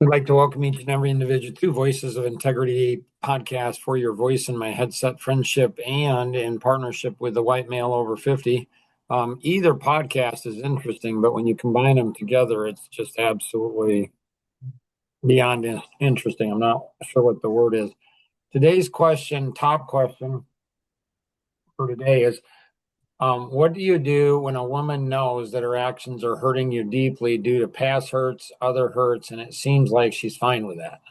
I'd like to welcome each and every individual to Voices of Integrity podcast for your voice in my headset friendship and in partnership with the White Male Over 50. Either podcast is interesting, but when you combine them together, it's just absolutely beyond interesting. I'm not sure what the word is. Today's question, top question for today is, what do you do when a woman knows that her actions are hurting you deeply due to past hurts, other hurts, and it seems like she's fine with that?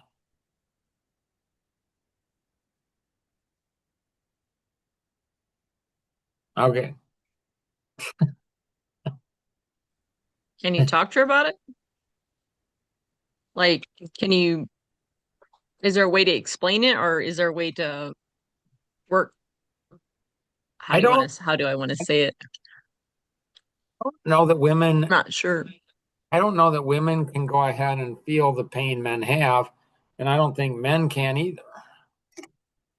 Okay. Can you talk to her about it? Like, can you, is there a way to explain it or is there a way to work? I don't How do I want to say it? know that women, Not sure. I don't know that women can go ahead and feel the pain men have, and I don't think men can either.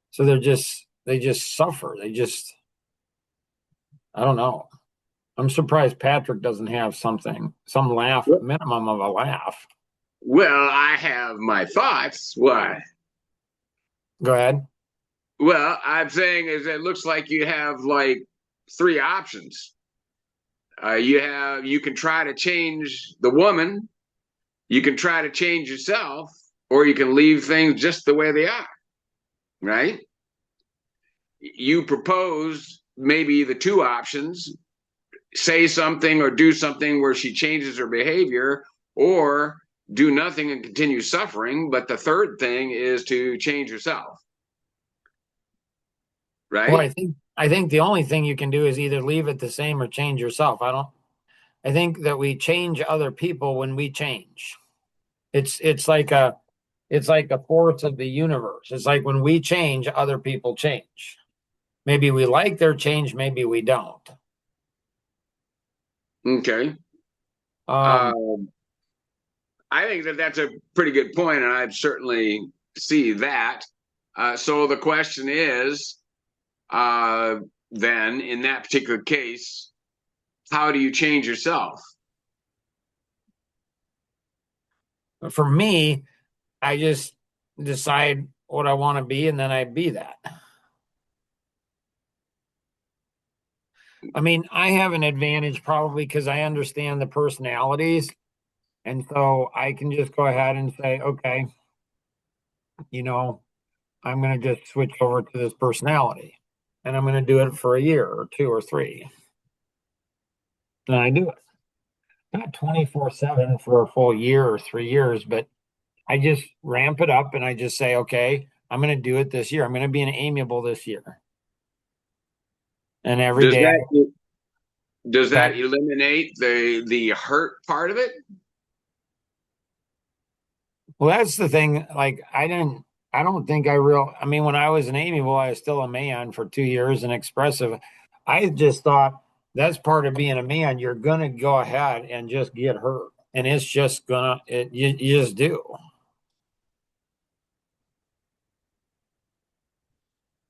So they just suffer. I don't know. I'm surprised Patrick doesn't have some laugh, minimum of a laugh. Well, I have my thoughts. Why? Go ahead. Well, I'm saying is it looks like you have like three options. You can try to change the woman, you can try to change yourself, or you can leave things just the way they are. Right? You propose maybe the two options: say something or do something where she changes her behavior, or do nothing and continue suffering. But the third thing is to change yourself. Well, Right? I think the only thing you can do is either leave it the same or change yourself. I think that we change other people when we change. It's like a force of the universe. It's like when we change, other people change. Maybe we like their change, maybe we don't. Okay. Um, Um, I think that that's a pretty good point, and I'd certainly see that. So the question is, uh, then in that particular case, how do you change yourself? for me, I just decide what I want to be and then I be that. I mean, I have an advantage probably because I understand the personalities. And so I can just go ahead and say, okay, you know, I'm going to just switch over to this personality and I'm going to do it for a year or two or three. And I do it. Not 24/7 for a full year or 3 years, but I just ramp it up and I just say, okay, I'm going to do it this year. I'm going to be an amiable this year. And every Does day that that, eliminate the hurt part of it? well, that's the thing. Like, I don't think I mean, when I was an amiable, I was still a man for 2 years and expressive. I just thought that's part of being a man. You're going to go ahead and just get hurt. And it's just you just do.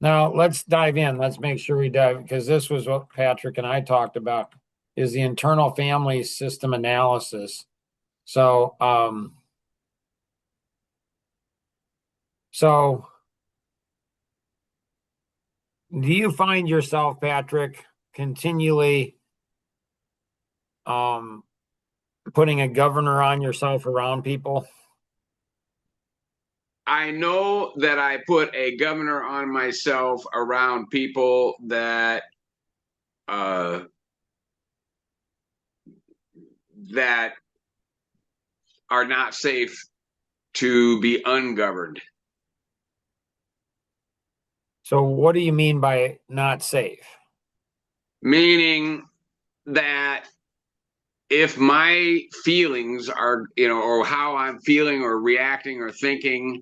Now let's dive in. Let's make sure we dive because this was what Patrick and I talked about is the internal family system analysis. So, so do you find yourself, Patrick, continually um, putting a governor on yourself around people? I know that I put a governor on myself around people uh, that are not safe to be ungoverned. So, what do you mean by not safe? Meaning that if my feelings are, or how I'm feeling or reacting or thinking,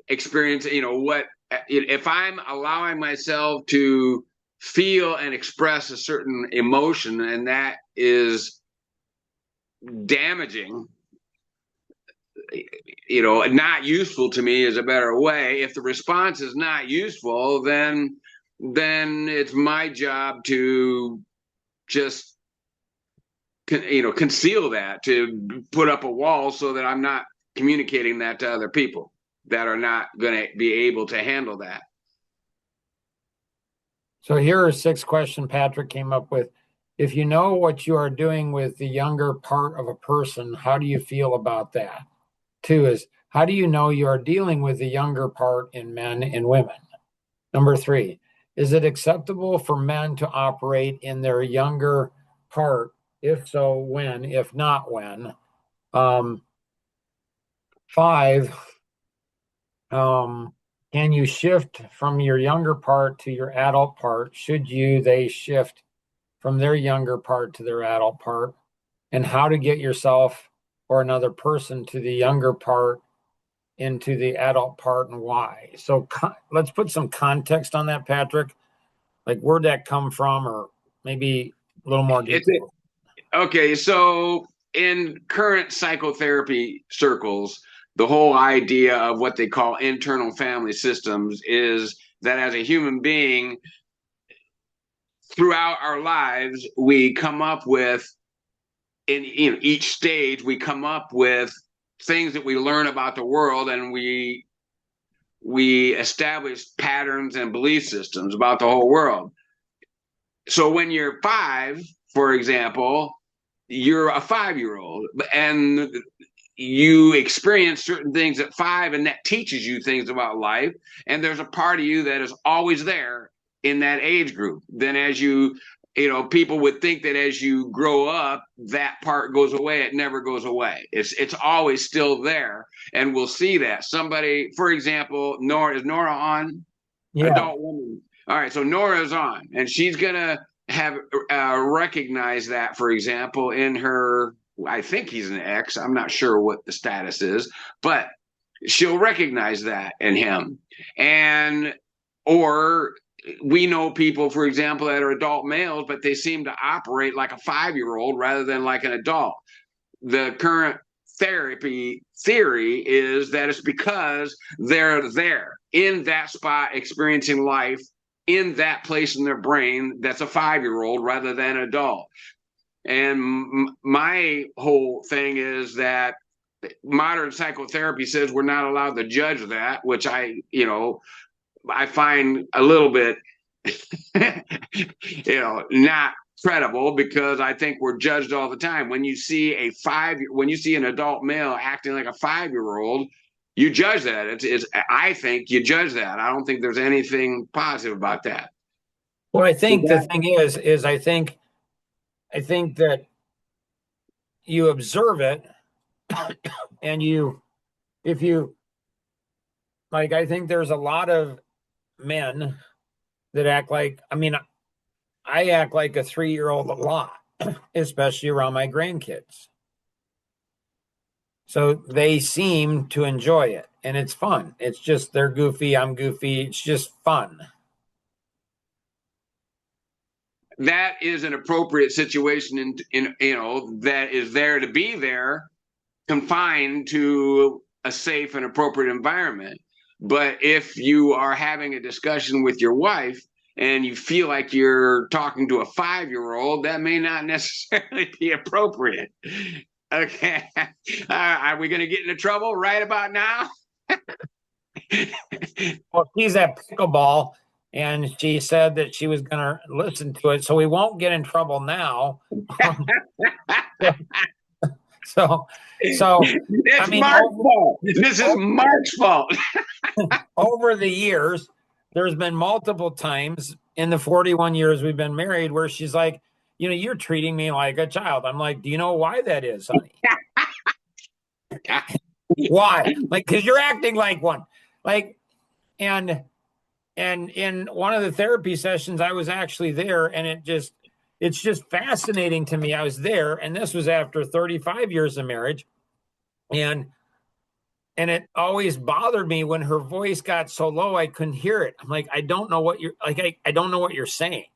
experience, if I'm allowing myself to feel and express a certain emotion and that is damaging, not useful to me is a better way. If the response is not useful, then it's my job to just conceal that, to put up a wall so that I'm not communicating that to other people that are not going to be able to handle that. So here are 6 questions Patrick came up with. If you know what you are doing with the younger part of a person, how do you feel about that? 2 is, how do you know you are dealing with the younger part in men and women? Number 3, is it acceptable for men to operate in their younger part? If so, when? If not, when? 5, can you shift from your younger part to your adult part? Should they shift from their younger part to their adult part? And how to get yourself or another person to the younger part into the adult part, and why? So let's put some context on that, Patrick. Like, where'd that come from, or maybe a little more detail? Okay, so in current psychotherapy circles, the whole idea of what they call internal family systems is that as a human being, throughout our lives, we come up with, in each stage, we come up with things that we learn about the world, and we establish patterns and belief systems about the whole world. So when you're 5, for example, you're a 5-year-old, and you experience certain things at 5, and that teaches you things about life. And there's a part of you that is always there in that age group. Then as people would think that as you grow up, that part goes away. It never goes away. It's always still there. And we'll see that. Somebody, for example, is Nora on? Yeah. Adult woman. All right, so Nora's on, and she's gonna have recognize that, for example, in her. I think he's an ex. I'm not sure what the status is, but she'll recognize that in him. Or we know people, for example, that are adult males, but they seem to operate like a 5-year-old rather than like an adult. The current therapy theory is that it's because they're there in that spot experiencing life in that place in their brain that's a 5-year-old rather than an adult. And my whole thing is that modern psychotherapy says we're not allowed to judge that, which I find a little bit, not credible, because I think we're judged all the time. When you see an adult male acting like a 5-year-old, you judge that. I think you judge that. I don't think there's anything positive about that. Well, I think the thing is I think that you observe it, and if you like, I think there's a lot of men that act like, I act like a 3-year-old a lot, especially around my grandkids. So they seem to enjoy it, and it's fun. It's just, they're goofy, I'm goofy. It's just fun. That is an appropriate situation that is there to be there, confined to a safe and appropriate environment. But if you are having a discussion with your wife and you feel like you're talking to a 5-year-old, that may not necessarily be appropriate. Okay. Are we going to get into trouble right about now? Well, she's at pickleball, and she said that she was going to listen to it, so we won't get in trouble now. So it's Mark's fault. This is Mark's fault. Over the years, there's been multiple times in the 41 years we've been married where she's like, you're treating me like a child. I'm like, do you know why that is, honey? Why? Like, because you're acting like one. Like, and in one of the therapy sessions, I was actually there, and it's just fascinating to me. I was there, and this was after 35 years of marriage, and it always bothered me when her voice got so low I couldn't hear it. I'm like, I don't know what I don't know what you're saying.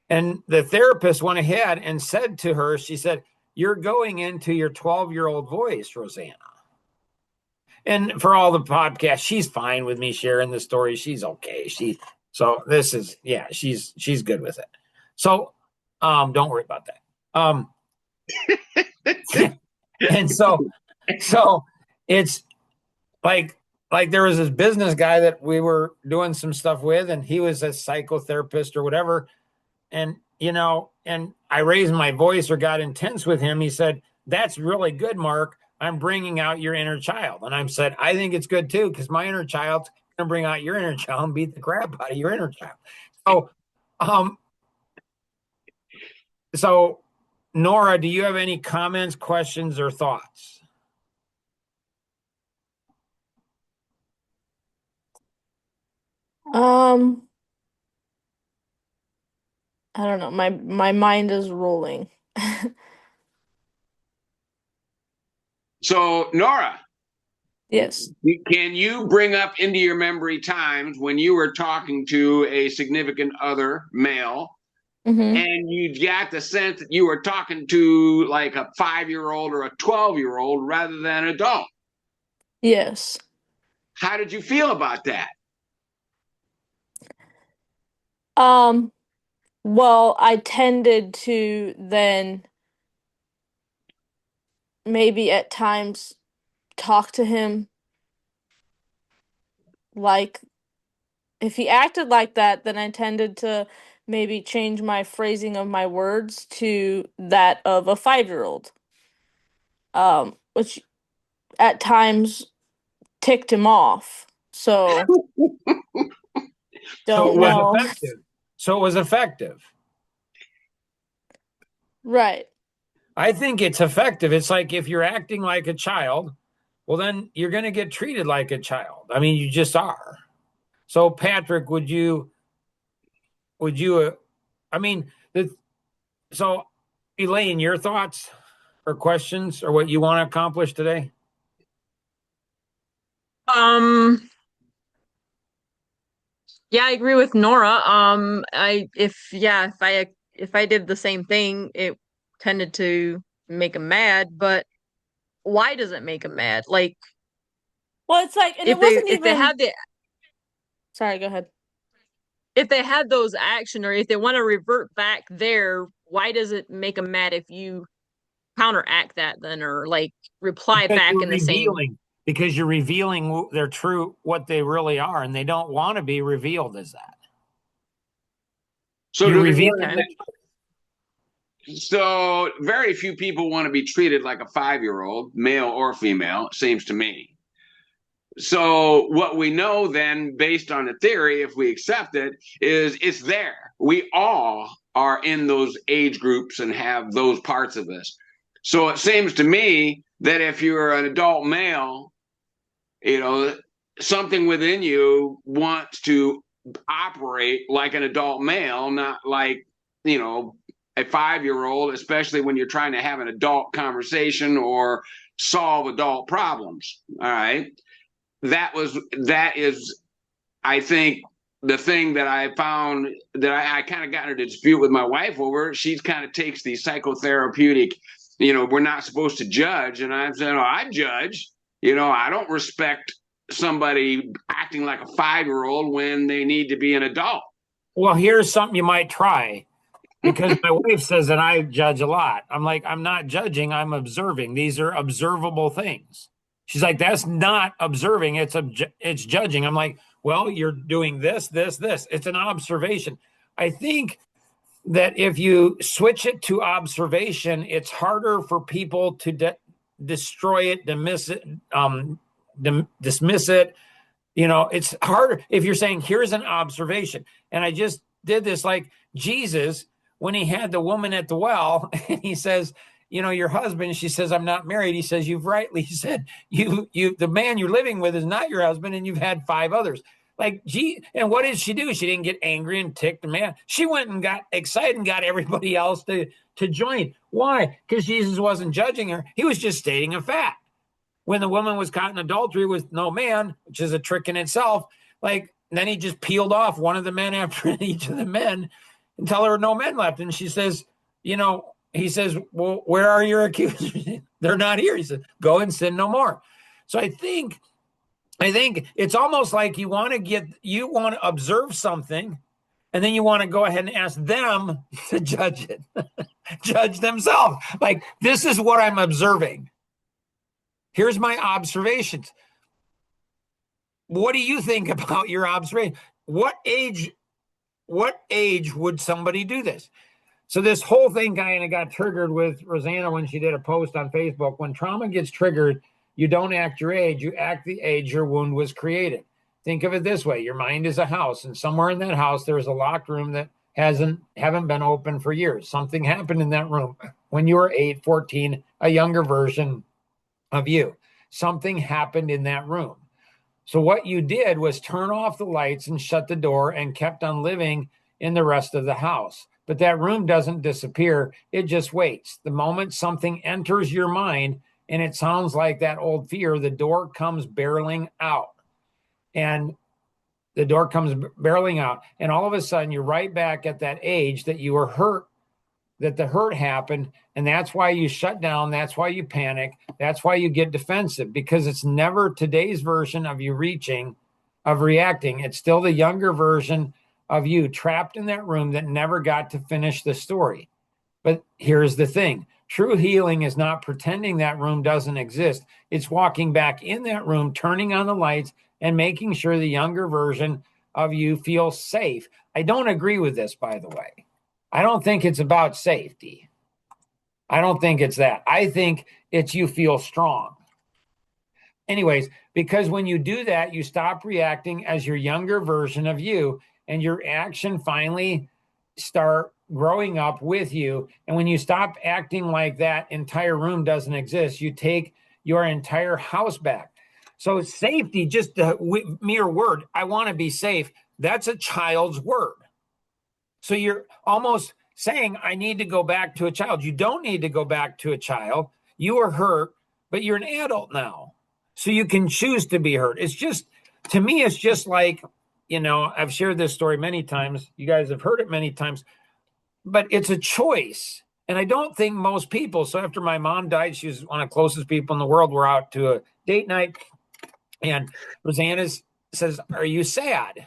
And the therapist went ahead and said to her, she said, "You're going into your 12-year-old voice, Rosanna." And for all the podcasts, she's fine with me sharing the story. She's okay. She's good with it. So don't worry about that. And so it's like there was this business guy that we were doing some stuff with, and he was a psychotherapist or whatever. And, and I raised my voice or got intense with him. He said, "That's really good, Mark. I'm bringing out your inner child." And I said, "I think it's good too, because my inner child's going to bring out your inner child and beat the crap out of your inner child." So, um, so Nora, do you have any comments, questions, or thoughts? Um, I don't know. My mind is rolling. So, Nora, Yes. can you bring up into your memory times when you were talking to a significant other male Mm-hmm. and you got the sense that you were talking to like a 5-year-old or a 12-year-old rather than an adult? Yes. How did you feel about that? Um, well, I tended to then maybe at times talk to him like if he acted like that, then I tended to maybe change my phrasing of my words to that of a 5-year-old. Which at times ticked him off. So So don't it was know. effective. So it was effective. Right. I think it's effective. It's like if you're acting like a child, well, then you're going to get treated like a child. I mean, you just are. So, Patrick, I mean, so Elaine, your thoughts or questions or what you want to accomplish today? Um, yeah, I agree with Nora. If I did the same thing, it tended to make him mad, but why does it make him mad? Like Well, it's like, and it wasn't if they even. had the Sorry, go ahead. if they had those action or if they want to revert back there, why does it make them mad if you counteract that then or like reply Because back you're in the same revealing, because you're revealing their true, what they really are, and they don't want to be revealed as that. So, You do they reveal. want okay. So very few people want to be treated like a 5-year-old, male or female, it seems to me. So what we know then, based on the theory, if we accept it, is it's there. We all are in those age groups and have those parts of us. So it seems to me that if you're an adult male, you know, something within you wants to operate like an adult male, not like, you know, a 5-year-old, especially when you're trying to have an adult conversation or solve adult problems. All right. That is, I think, the thing that I found that I kind of got in a dispute with my wife over. She kind of takes the psychotherapeutic, we're not supposed to judge. And I'm saying, oh, I judge. I don't respect somebody acting like a 5-year-old when they need to be an adult. Well, here's something you might try, because my wife says that I judge a lot. I'm like, I'm not judging, I'm observing. These are observable things. She's like, that's not observing, it's judging. I'm like, well, you're doing this, this, this. It's an observation. I think that if you switch it to observation, it's harder for people to destroy it, dismiss it. It's harder if you're saying, here's an observation. And I just did this, like Jesus, when he had the woman at the well, and he says, your husband, she says, I'm not married. He says, you've rightly said, the man you're living with is not your husband, and you've had 5 others. Like, and what did she do? She didn't get angry and ticked the man. She went and got excited and got everybody else to join. Why? Because Jesus wasn't judging her. He was just stating a fact. When the woman was caught in adultery with no man, which is a trick in itself, like, then he just peeled off one of the men after each of the men until there were no men left. And she says, he says, well, where are your accusers? They're not here. He said, go and sin no more. So I think it's almost like you want to observe something, and then you want to go ahead and ask them to judge it, judge themselves. Like, this is what I'm observing. Here's my observations. What do you think about your observation? What age would somebody do this? So this whole thing kind of got triggered with Rosanna when she did a post on Facebook. When trauma gets triggered, you don't act your age, you act the age your wound was created. Think of it this way: your mind is a house, and somewhere in that house there's a locked room that haven't been open for years. Something happened in that room when you were 8, 14, a younger version of you. Something happened in that room. So what you did was turn off the lights and shut the door and kept on living in the rest of the house. But that room doesn't disappear. It just waits. The moment something enters your mind and it sounds like that old fear, the door comes barreling out. And the door comes barreling out. And all of a sudden, you're right back at that age that you were hurt, that the hurt happened. And that's why you shut down. That's why you panic. That's why you get defensive, because it's never today's version of you reacting. It's still the younger version of you trapped in that room that never got to finish the story. But here's the thing: true healing is not pretending that room doesn't exist. It's walking back in that room, turning on the lights, and making sure the younger version of you feels safe. I don't agree with this, by the way. I don't think it's about safety. I don't think it's that. I think it's you feel strong. Anyways, because when you do that, you stop reacting as your younger version of you, and your action finally start growing up with you. And when you stop acting like that entire room doesn't exist, you take your entire house back. So safety, just the mere word, I want to be safe, that's a child's word. So you're almost saying, I need to go back to a child. You don't need to go back to a child. You were hurt, but you're an adult now. So you can choose to be hurt. It's just, to me, it's just like, I've shared this story many times. You guys have heard it many times, but it's a choice. And I don't think most people, so after my mom died, she was one of the closest people in the world. We're out to a date night. And Rosanna says, "Are you sad?"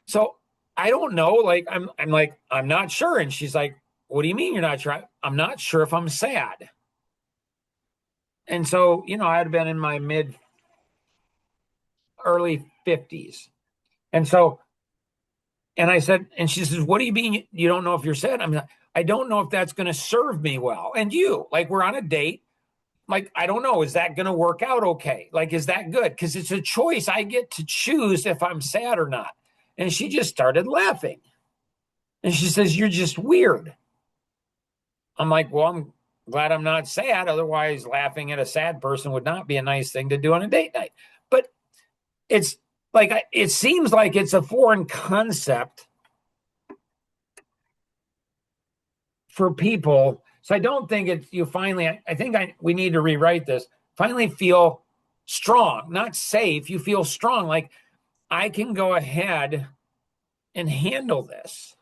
So I don't know. Like, I'm like, I'm not sure. And she's like, "What do you mean you're not sure?" I'm not sure if I'm sad. And so, I had been in my early 50s. And so, and I said, and she says, "What do you mean you don't know if you're sad?" I don't know if that's going to serve me well. And we're on a date. Like, I don't know, is that going to work out okay? Like, is that good? Because it's a choice. I get to choose if I'm sad or not. And she just started laughing. And she says, "You're just weird." I'm like, well, I'm glad I'm not sad. Otherwise, laughing at a sad person would not be a nice thing to do on a date night. But it's like, it seems like it's a foreign concept for people. So I don't think I think we need to rewrite this. Finally feel strong, not safe. You feel strong. Like, I can go ahead and handle this.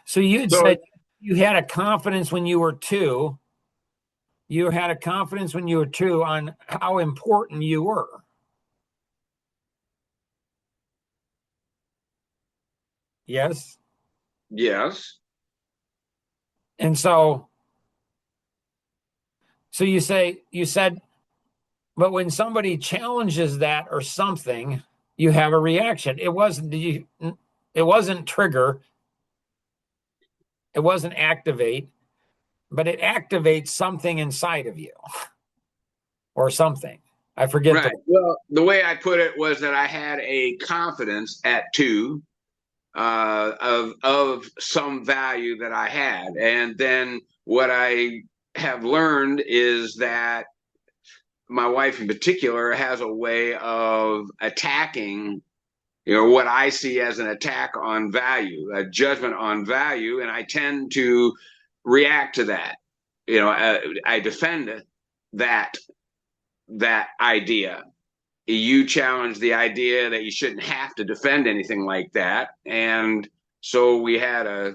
So you'd said you had a confidence when you were 2. You had a confidence when you were 2 on how important you were. Yes? Yes. And so you said, but when somebody challenges that or something, you have a reaction. It wasn't trigger. It wasn't activate, but it activates something inside of you or something. I forget. Right. Well, the way I put it was that I had a confidence at 2 of some value that I had. And then what I have learned is that my wife in particular has a way of attacking, what I see as an attack on value, a judgment on value. And I tend to react to that. I defend that idea. You challenge the idea that you shouldn't have to defend anything like that. And so we had a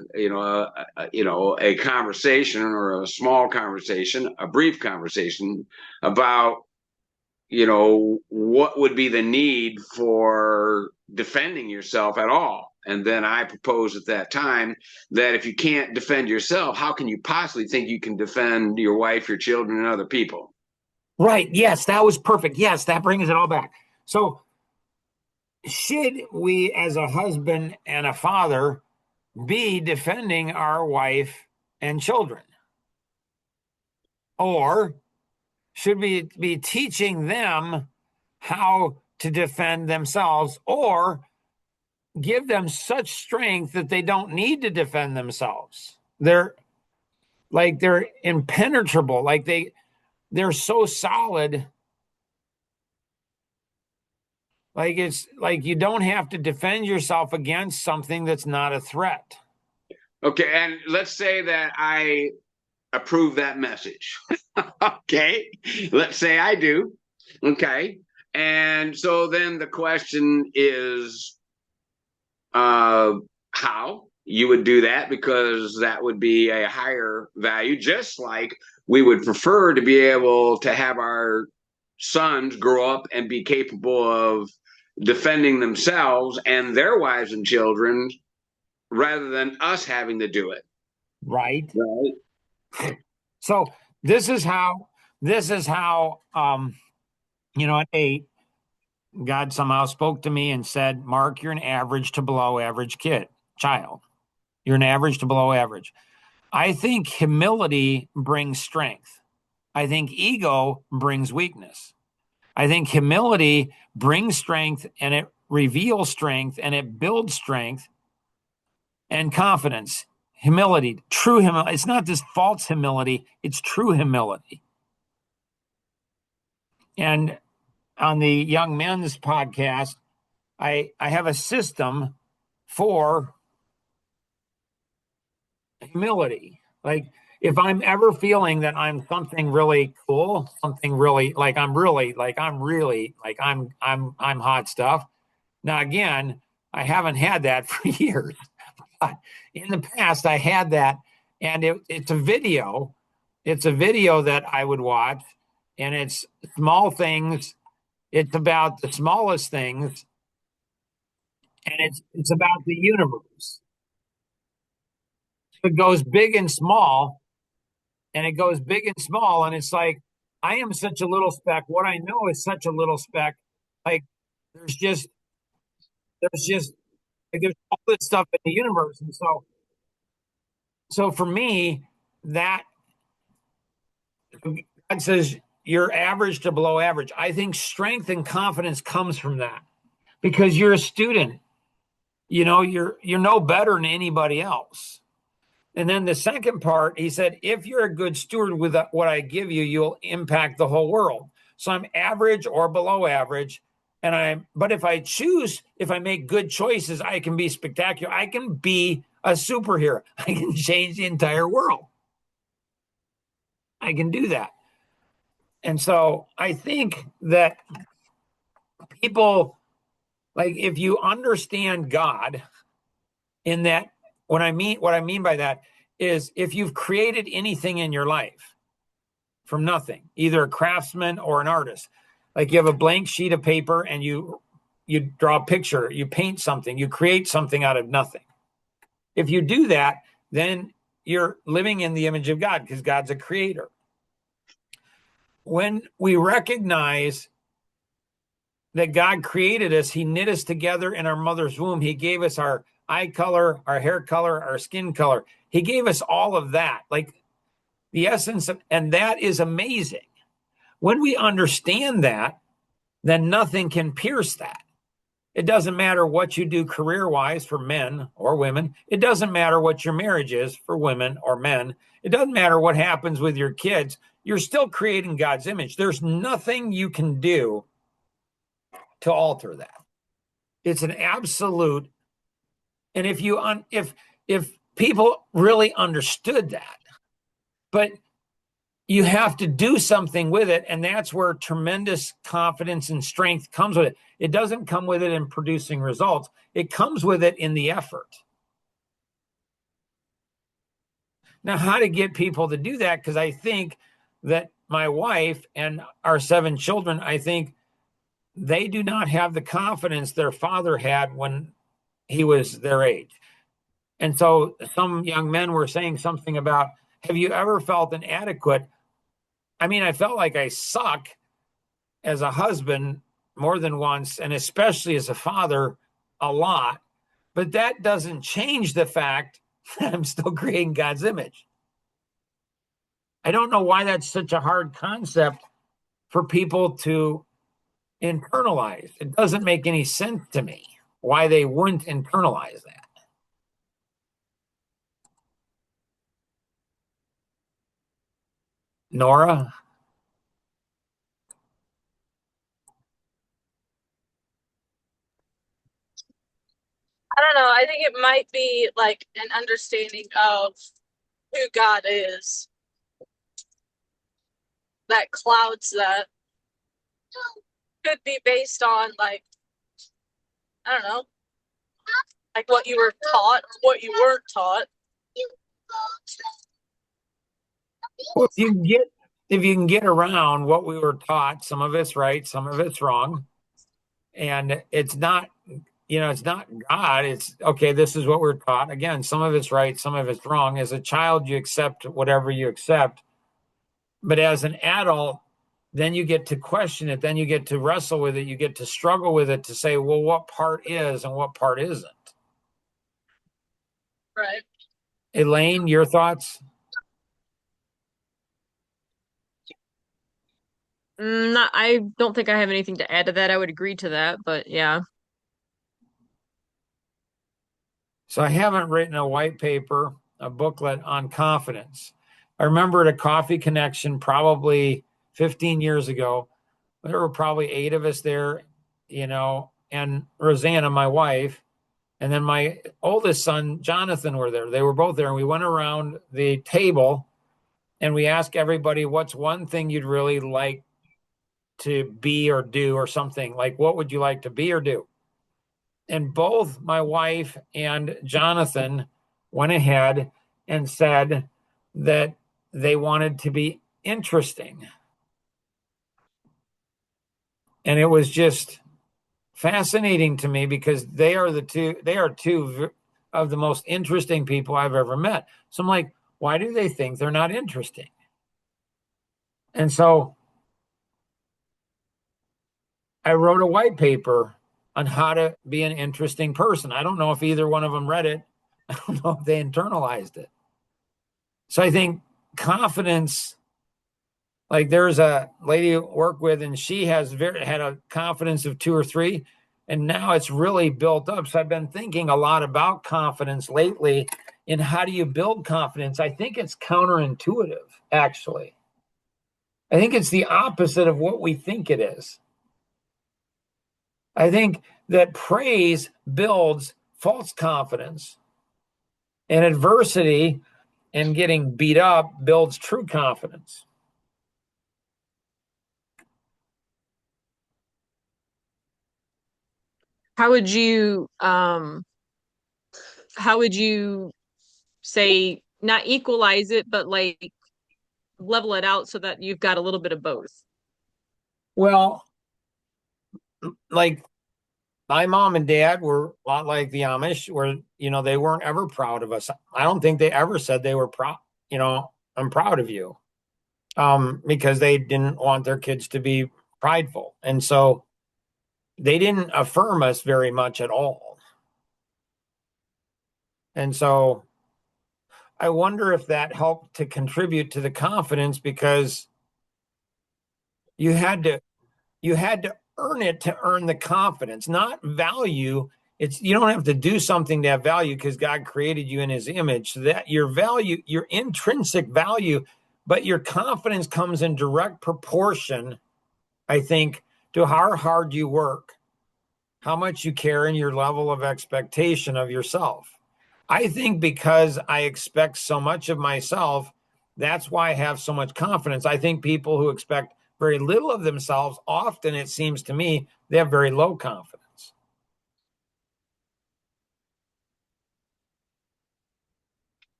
conversation, or a small conversation, a brief conversation about, what would be the need for defending yourself at all. And then I proposed at that time that if you can't defend yourself, how can you possibly think you can defend your wife, your children, and other people? Right. Yes, that was perfect. Yes, that brings it all back. So, should we, as a husband and a father, be defending our wife and children? Or should we be teaching them how to defend themselves, or give them such strength that they don't need to defend themselves? They're impenetrable, like they're so solid. Like it's like you don't have to defend yourself against something that's not a threat. Okay, and let's say that I approve that message. Okay, let's say I do. Okay, and so then the question is, how you would do that, because that would be a higher value, just like we would prefer to be able to have our sons grow up and be capable of defending themselves and their wives and children rather than us having to do it. Right. Right. So this is how at 8, God somehow spoke to me and said, Mark, you're an average to below average child. You're an average to below average. I think humility brings strength. I think ego brings weakness. I think humility brings strength, and it reveals strength, and it builds strength and confidence. Humility, true humility. It's not this false humility, it's true humility. And on the Young Men's podcast, I have a system for humility. Like, if I'm ever feeling that I'm something really cool, something really like I'm hot stuff. Now, again, I haven't had that for years, but in the past I had that, and it's a video. It's a video that I would watch, and it's small things. It's about the smallest things, and it's about the universe. It goes big and small, and it goes big and small, and it's like, I am such a little speck. What I know is such a little speck. Like there's just like there's all this stuff in the universe, and so for me, that God says you're average to below average. I think strength and confidence comes from that, because you're a student. You're no better than anybody else. And then the second part, he said, if you're a good steward with what I give you, you'll impact the whole world. So I'm average or below average. But if I make good choices, I can be spectacular. I can be a superhero. I can change the entire world. I can do that. And so I think that people, like, if you understand God in that, what I mean by that is, if you've created anything in your life from nothing, either a craftsman or an artist, like you have a blank sheet of paper and you draw a picture, you paint something, you create something out of nothing. If you do that, then you're living in the image of God, because God's a creator. When we recognize that God created us, he knit us together in our mother's womb. He gave us our eye color, our hair color, our skin color. He gave us all of that, like the essence of, and that is amazing. When we understand that, then nothing can pierce that. It doesn't matter what you do career-wise for men or women. It doesn't matter what your marriage is for women or men. It doesn't matter what happens with your kids. You're still creating God's image. There's nothing you can do to alter that. It's an absolute. And if people really understood that, but you have to do something with it, and that's where tremendous confidence and strength comes with it. It doesn't come with it in producing results. It comes with it in the effort. Now, how to get people to do that? Because I think that my wife and our 7 children, I think they do not have the confidence their father had when he was their age. And so some young men were saying something about, have you ever felt inadequate? I mean, I felt like I suck as a husband more than once, and especially as a father a lot. But that doesn't change the fact that I'm still creating God's image. I don't know why that's such a hard concept for people to internalize. It doesn't make any sense to me why they wouldn't internalize that. Nora? I don't know. I think it might be like an understanding of who God is that clouds that. Could be based on like, I don't know, like what you were taught, what you weren't taught. Well, if you can get around what we were taught, some of it's right, some of it's wrong. And it's not, it's not God. It's okay, this is what we're taught. Again, some of it's right, some of it's wrong. As a child, you accept whatever you accept. But as an adult, then you get to question it, then you get to wrestle with it, you get to struggle with it to say, well, what part is and what part isn't. Right. Elaine, your thoughts? Not, I don't think I have anything to add to that. I would agree to that, but yeah. So I haven't written a white paper, a booklet on confidence. I remember at a coffee connection probably 15 years ago, there were probably 8 of us there, and Rosanna, my wife, and then my oldest son, Jonathan, were there. They were both there. And we went around the table and we asked everybody, what's one thing you'd really like to be or do, or something like, what would you like to be or do? And both my wife and Jonathan went ahead and said that they wanted to be interesting. And it was just fascinating to me because they are two of the most interesting people I've ever met. So I'm like, why do they think they're not interesting? And so I wrote a white paper on how to be an interesting person. I don't know if either one of them read it. I don't know if they internalized it. So I think confidence, like there's a lady I work with, and she had a confidence of 2 or 3, and now it's really built up. So I've been thinking a lot about confidence lately. And how do you build confidence? I think it's counterintuitive, actually. I think it's the opposite of what we think it is. I think that praise builds false confidence, and adversity and getting beat up builds true confidence. How would you how would you say not equalize it, but like level it out so that you've got a little bit of both? Well, like my mom and dad were a lot like the Amish, where, they weren't ever proud of us. I don't think they ever said they were proud, I'm proud of you. Because they didn't want their kids to be prideful. And so they didn't affirm us very much at all. And so I wonder if that helped to contribute to the confidence, because you had to earn it to earn the confidence, not value. You don't have to do something to have value, because God created you in his image, so that your value, your intrinsic value, but your confidence comes in direct proportion, I think, to how hard you work, how much you care, and your level of expectation of yourself. I think because I expect so much of myself, that's why I have so much confidence. I think people who expect very little of themselves, often, it seems to me, they have very low confidence.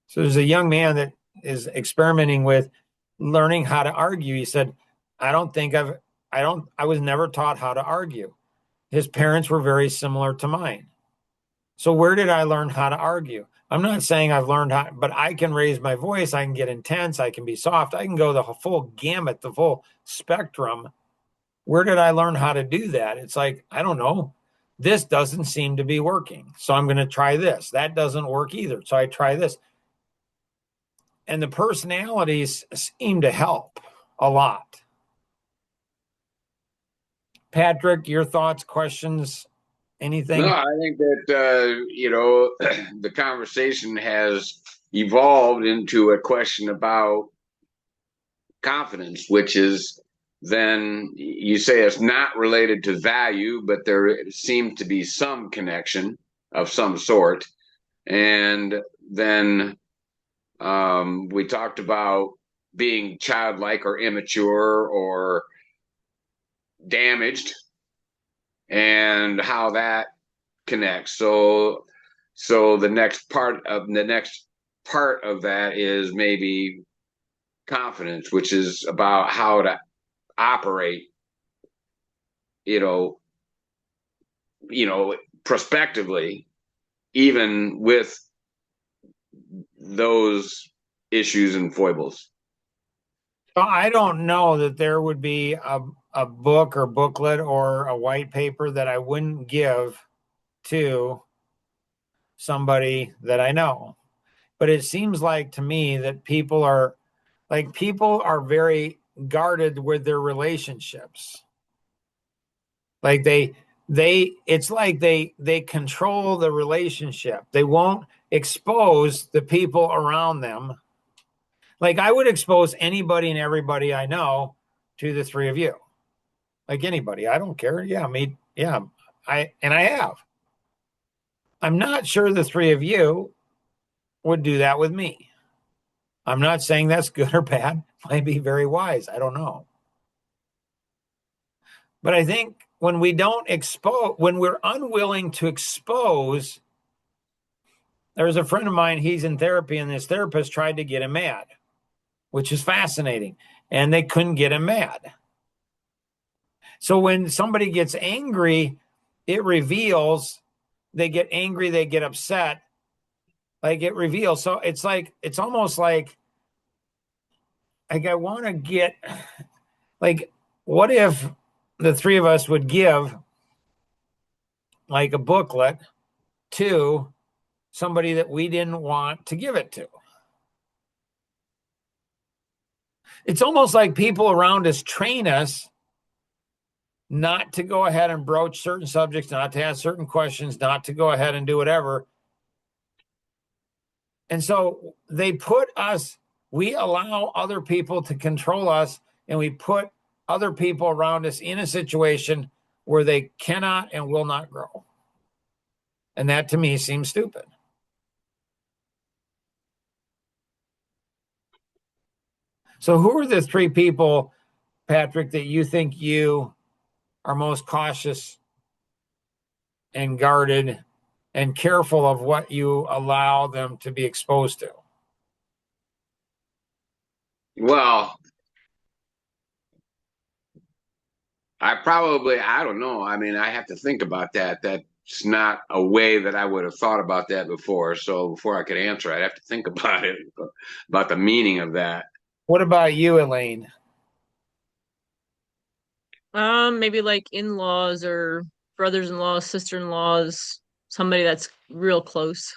So there's a young man that is experimenting with learning how to argue. He said, I don't think I've I was never taught how to argue. His parents were very similar to mine. So where did I learn how to argue? I'm not saying I've learned how, but I can raise my voice. I can get intense. I can be soft. I can go the full gamut, the full spectrum. Where did I learn how to do that? It's like, I don't know. This doesn't seem to be working. So I'm going to try this. That doesn't work either. So I try this. And the personalities seem to help a lot. Patrick, your thoughts, questions, anything? No, I think that the conversation has evolved into a question about confidence, which is then you say it's not related to value, but there seems to be some connection of some sort. And then we talked about being childlike or immature or damaged and how that connects. So the next part of that is maybe confidence, which is about how to operate, prospectively, even with those issues and foibles. I don't know that there would be a book or booklet or a white paper that I wouldn't give to somebody that I know. But it seems like to me that people are very guarded with their relationships. Like it's like they control the relationship. They won't expose the people around them. Like I would expose anybody and everybody I know to the three of you. Like anybody, I don't care. Yeah, I have. I'm not sure the three of you would do that with me. I'm not saying that's good or bad. Might be very wise. I don't know. But I think when we're unwilling to expose, there's a friend of mine, he's in therapy, and this therapist tried to get him mad, which is fascinating. And they couldn't get him mad. So when somebody gets angry, it reveals, they get angry, they get upset, like it reveals. So it's almost like I want to get, like, what if the three of us would give like a booklet to somebody that we didn't want to give it to? It's almost like people around us train us not to go ahead and broach certain subjects, not to ask certain questions, not to go ahead and do whatever. And so we allow other people to control us, and we put other people around us in a situation where they cannot and will not grow. And that to me seems stupid. So who are the three people, Patrick, that you think you are most cautious and guarded and careful of what you allow them to be exposed to? Well, I don't know. I mean, I have to think about that. That's not a way that I would have thought about that before. So before I could answer, I'd have to think about it, about the meaning of that. What about you, Elaine? Maybe like in-laws or brothers-in-laws, sister-in-laws, somebody that's real close.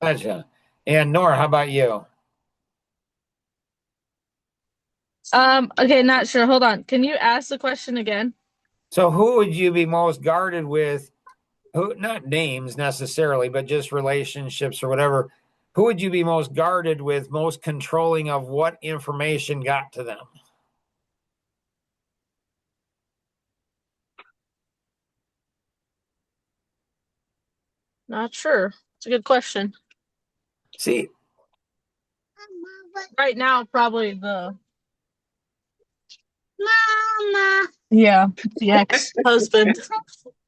Gotcha. And Nora, how about you? Okay, not sure. Hold on. Can you ask the question again? So who would you be most guarded with? Who, not names necessarily, but just relationships or whatever. Who would you be most guarded with, most controlling of what information got to them? Not sure. It's a good question. See, Right now, probably the Mama. Yeah, the ex-husband,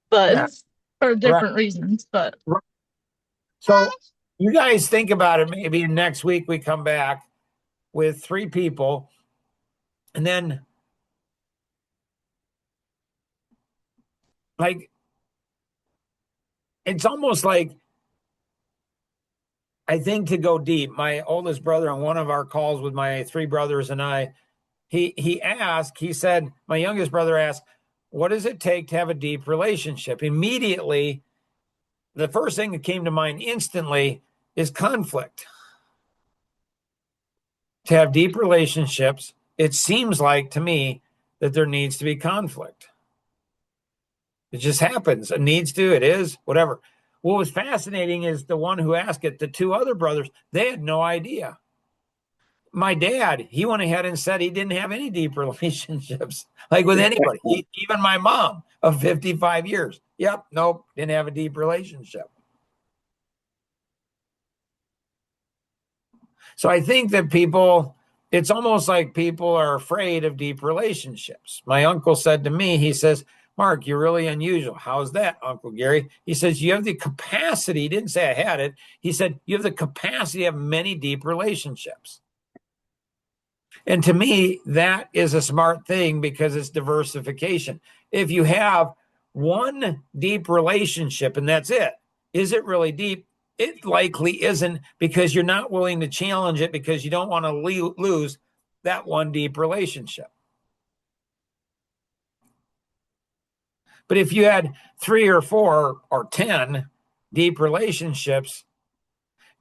but Yeah. for different reasons. But so you guys think about it. Maybe next week we come back with three people, and then like, it's almost like, I think to go deep, my oldest brother on one of our calls with my three brothers and I, he said, my youngest brother asked, what does it take to have a deep relationship? Immediately, the first thing that came to mind instantly is conflict. To have deep relationships, it seems like to me that there needs to be conflict. It just happens. It needs to, it is, whatever. What was fascinating is the one who asked it, the two other brothers, they had no idea. My dad, he went ahead and said he didn't have any deep relationships, like with anybody, even my mom of 55 years. Yep, nope, didn't have a deep relationship. So I think that people, it's almost like people are afraid of deep relationships. My uncle said to me, he says, Mark, you're really unusual. How's that, Uncle Gary? He says, you have the capacity. He didn't say I had it. He said, you have the capacity to have many deep relationships. And to me, that is a smart thing because it's diversification. If you have one deep relationship and that's it, is it really deep? It likely isn't, because you're not willing to challenge it because you don't want to lose that one deep relationship. But if you had 3 or 4 or 10 deep relationships,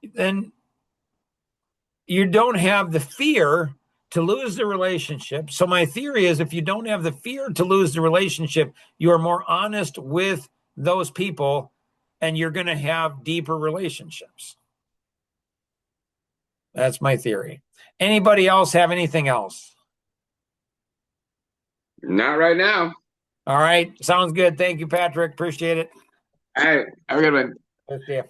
then you don't have the fear to lose the relationship. So my theory is, if you don't have the fear to lose the relationship, you are more honest with those people and you're going to have deeper relationships. That's my theory. Anybody else have anything else? Not right now. All right. Sounds good. Thank you, Patrick. Appreciate it. All right. Have a good one. Okay.